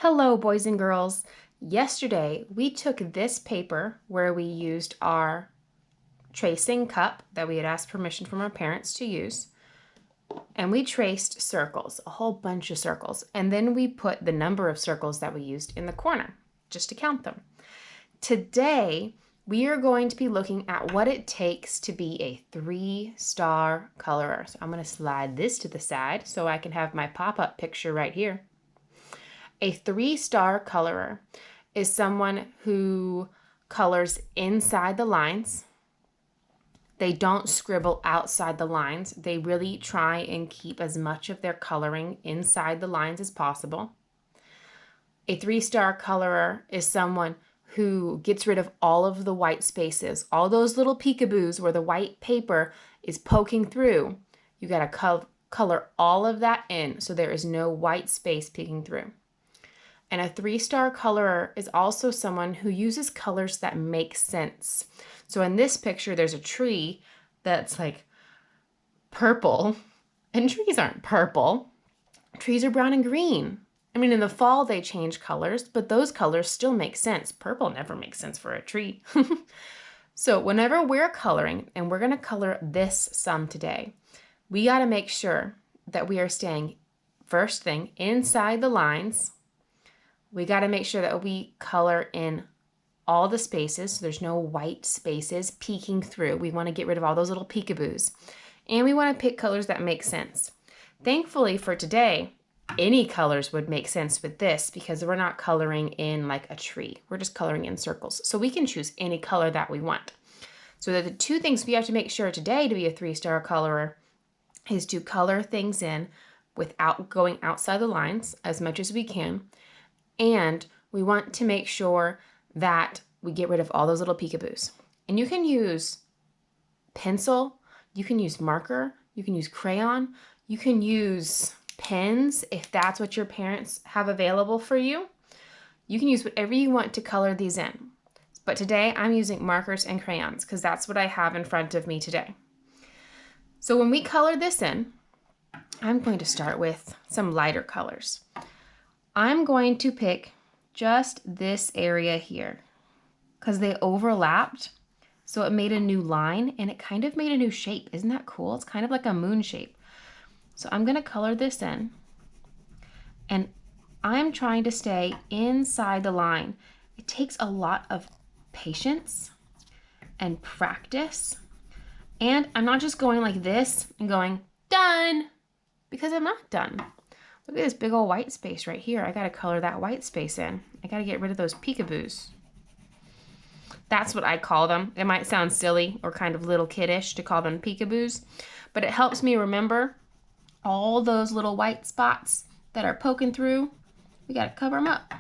Hello, boys and girls. Yesterday, we took this paper where we used our tracing cup that we had asked permission from our parents to use, and we traced circles, a whole bunch of circles, and then we put the number of circles that we used in the corner just to count them. Today, we are going to be looking at what it takes to be a 3-star colorer. So I'm going to slide this to the side so I can have my pop-up picture right here. A 3-star colorer is someone who colors inside the lines. They don't scribble outside the lines. They really try and keep as much of their coloring inside the lines as possible. A 3-star colorer is someone who gets rid of all of the white spaces, all those little peekaboos where the white paper is poking through. You got to color all of that in so there is no white space peeking through. And a 3-star colorer is also someone who uses colors that make sense. So in this picture, there's a tree that's like purple, and trees aren't purple. Trees are brown and green. I mean, in the fall, they change colors, but those colors still make sense. Purple never makes sense for a tree. So whenever we're coloring, and we're gonna color this some today, we gotta make sure that we are staying, first thing, inside the lines. We got to make sure that we color in all the spaces so there's no white spaces peeking through. We want to get rid of all those little peekaboos. And we want to pick colors that make sense. Thankfully for today, any colors would make sense with this because we're not coloring in like a tree. We're just coloring in circles. So we can choose any color that we want. So the two things we have to make sure today to be a 3-star colorer is to color things in without going outside the lines as much as we can. And we want to make sure that we get rid of all those little peekaboos. And you can use pencil, you can use marker, you can use crayon, you can use pens if that's what your parents have available for you. You can use whatever you want to color these in. But today I'm using markers and crayons because that's what I have in front of me today. So when we color this in, I'm going to start with some lighter colors. I'm going to pick just this area here because they overlapped. So it made a new line and it kind of made a new shape. Isn't that cool? It's kind of like a moon shape. So I'm going to color this in and I'm trying to stay inside the line. It takes a lot of patience and practice. And I'm not just going like this and going done because I'm not done. Look at this big old white space right here. I got to color that white space in. I got to get rid of those peekaboos. That's what I call them. It might sound silly or kind of little kiddish to call them peekaboos, but it helps me remember all those little white spots that are poking through. We got to cover them up.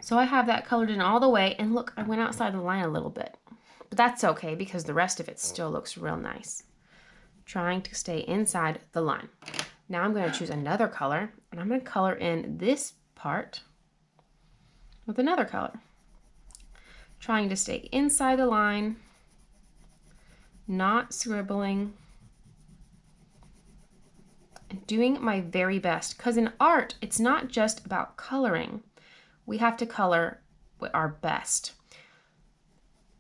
So I have that colored in all the way, and look, I went outside the line a little bit, but that's okay because the rest of it still looks real nice. Trying to stay inside the line. Now I'm going to choose another color and I'm going to color in this part with another color. Trying to stay inside the line, not scribbling, and doing my very best because in art, it's not just about coloring. We have to color with our best.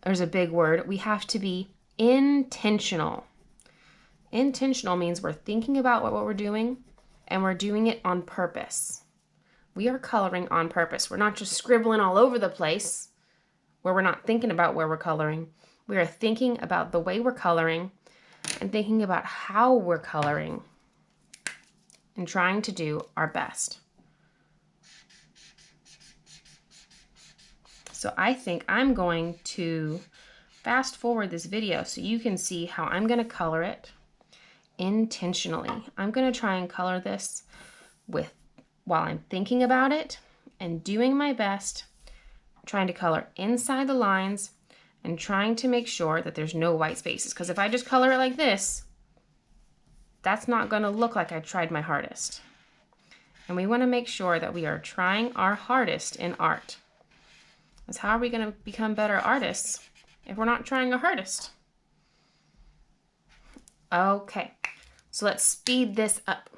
There's a big word. We have to be intentional. Intentional means we're thinking about what we're doing and we're doing it on purpose. We are coloring on purpose. We're not just scribbling all over the place where we're not thinking about where we're coloring. We are thinking about the way we're coloring and thinking about how we're coloring and trying to do our best. So I think I'm going to fast forward this video so you can see how I'm going to color it intentionally. I'm going to try and color this while I'm thinking about it and doing my best, trying to color inside the lines and trying to make sure that there's no white spaces. Because if I just color it like this, that's not going to look like I tried my hardest. And we want to make sure that we are trying our hardest in art. Because how are we going to become better artists if we're not trying our hardest? Okay, so let's speed this up.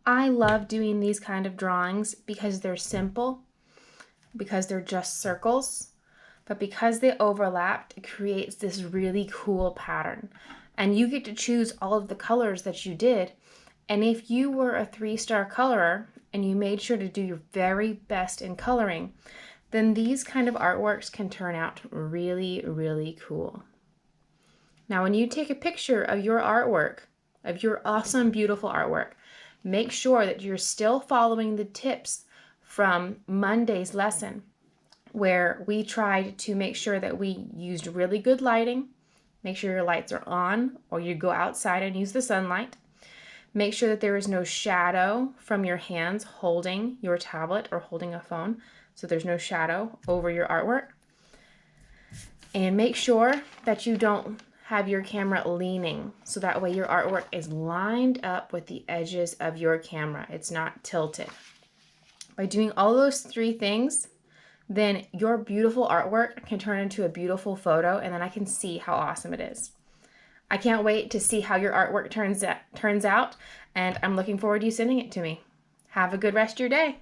I love doing these kind of drawings because they're simple, because they're just circles, but because they overlapped, it creates this really cool pattern. And you get to choose all of the colors that you did. And if you were a 3-star colorer and you made sure to do your very best in coloring, then these kind of artworks can turn out really, really cool. Now, when you take a picture of your artwork, of your awesome, beautiful artwork, make sure that you're still following the tips from Monday's lesson, where we tried to make sure that we used really good lighting. Make sure your lights are on, or you go outside and use the sunlight. Make sure that there is no shadow from your hands holding your tablet or holding a phone, so there's no shadow over your artwork. And make sure that you don't have your camera leaning, so that way your artwork is lined up with the edges of your camera. It's not tilted. By doing all those 3 things, then your beautiful artwork can turn into a beautiful photo, and then I can see how awesome it is. I can't wait to see how your artwork turns out, and I'm looking forward to you sending it to me. Have a good rest of your day.